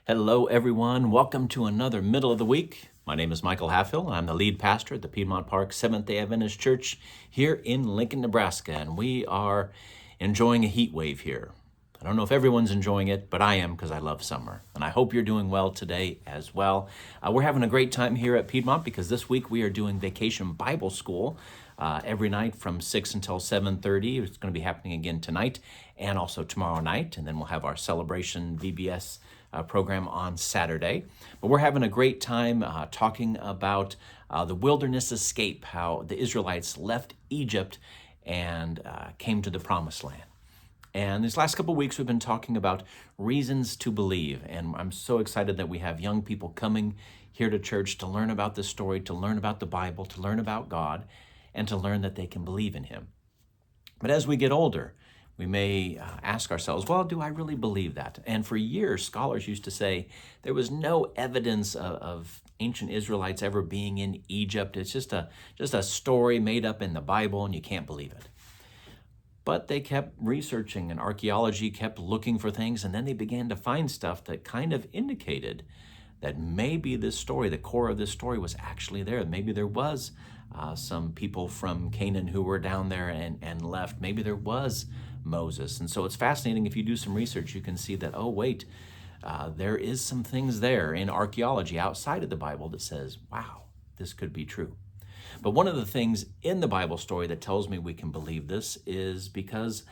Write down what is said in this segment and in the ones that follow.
Hello, everyone. Welcome to another Middle of the Week. My name is Michael Halfill, and I'm the lead pastor at the Piedmont Park Seventh-day Adventist Church here in Lincoln, Nebraska, and we are enjoying a heat wave here. I don't know if everyone's enjoying it, but I am because I love summer, and I hope you're doing well today as well. We're having a great time here at Piedmont because this week we are doing Vacation Bible School every night from 6 until 7:30. It's going to be happening again tonight and also tomorrow night, and then we'll have our Celebration VBS program on Saturday. But we're having a great time talking about the wilderness escape, how the Israelites left Egypt and came to the Promised Land. And these last couple of weeks, we've been talking about reasons to believe. And I'm so excited that we have young people coming here to church to learn about this story, to learn about the Bible, to learn about God, and to learn that they can believe in Him. But as we get older, we may ask ourselves, well, do I really believe that? And for years, scholars used to say there was no evidence of ancient Israelites ever being in Egypt. It's just a story made up in the Bible, and you can't believe it. But they kept researching, and archaeology kept looking for things, and then they began to find stuff that kind of indicated that maybe this story, the core of this story, was actually there. Maybe there was some people from Canaan who were down there and left. Maybe there was Moses. And so it's fascinating. If you do some research, you can see that, oh, wait, there is some things there in archaeology outside of the Bible that says, wow, this could be true. But one of the things in the Bible story that tells me we can believe this is because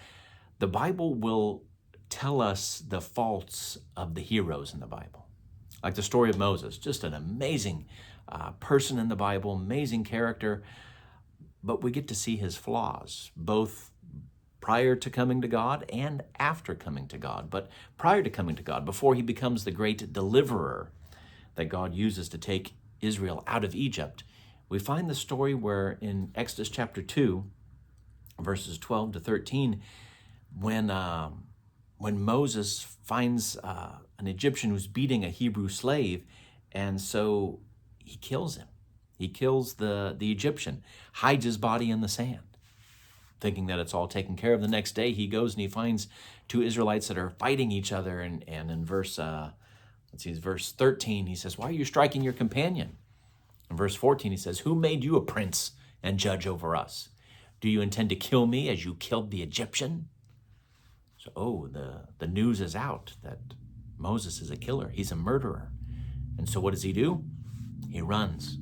the Bible will tell us the faults of the heroes in the Bible. Like the story of Moses, just an amazing person in the Bible, amazing character, but we get to see his flaws, both prior to coming to God and after coming to God. But prior to coming to God, before he becomes the great deliverer that God uses to take Israel out of Egypt, we find the story where in Exodus chapter 2, verses 12 to 13, when Moses finds an Egyptian who's beating a Hebrew slave, and so he kills him. He kills the Egyptian, hides his body in the sand, thinking that it's all taken care of. The next day he goes and he finds two Israelites that are fighting each other, and in verse 13, he says, "Why are you striking your companion?" In verse 14, he says, "Who made you a prince and judge over us? Do you intend to kill me as you killed the Egyptian?" So, the news is out that Moses is a killer. He's a murderer. And so what does he do? He runs.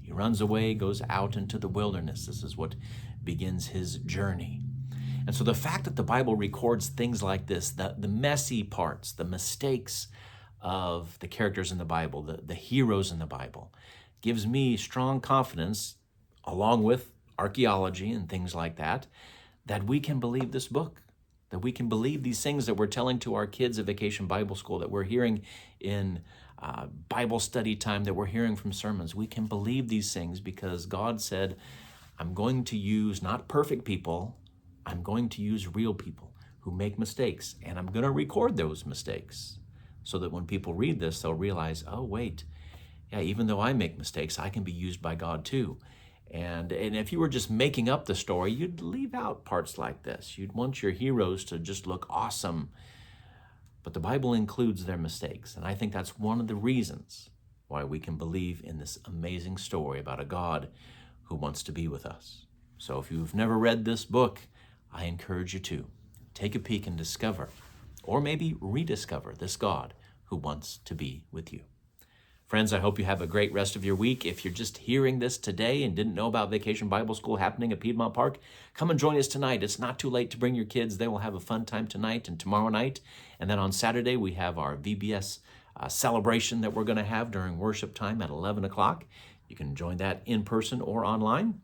He runs away, goes out into the wilderness. This is what begins his journey. And so the fact that the Bible records things like this, the messy parts, the mistakes of the characters in the Bible, the heroes in the Bible, gives me strong confidence, along with archaeology and things like that we can believe this book, that we can believe these things that we're telling to our kids at Vacation Bible School, that we're hearing in Bible study time, that we're hearing from sermons. We can believe these things because God said, I'm going to use not perfect people, I'm going to use real people who make mistakes, and I'm going to record those mistakes so that when people read this, they'll realize, oh, wait, yeah, even though I make mistakes, I can be used by God too. And if you were just making up the story, you'd leave out parts like this. You'd want your heroes to just look awesome. But the Bible includes their mistakes. And I think that's one of the reasons why we can believe in this amazing story about a God who wants to be with us. So if you've never read this book, I encourage you to take a peek and discover, or maybe rediscover, this God who wants to be with you. Friends, I hope you have a great rest of your week. If you're just hearing this today and didn't know about Vacation Bible School happening at Piedmont Park, come and join us tonight. It's not too late to bring your kids. They will have a fun time tonight and tomorrow night. And then on Saturday, we have our VBS celebration that we're going to have during worship time at 11 o'clock. You can join that in person or online.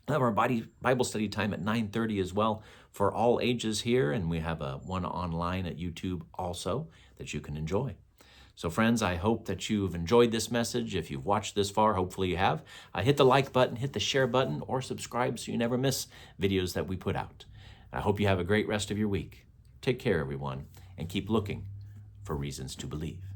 We have our Bible study time at 9:30 as well for all ages here. And we have one online at YouTube also that you can enjoy. So friends, I hope that you've enjoyed this message. If you've watched this far, hopefully you have. Hit the like button, hit the share button, or subscribe so you never miss videos that we put out. I hope you have a great rest of your week. Take care, everyone, and keep looking for reasons to believe.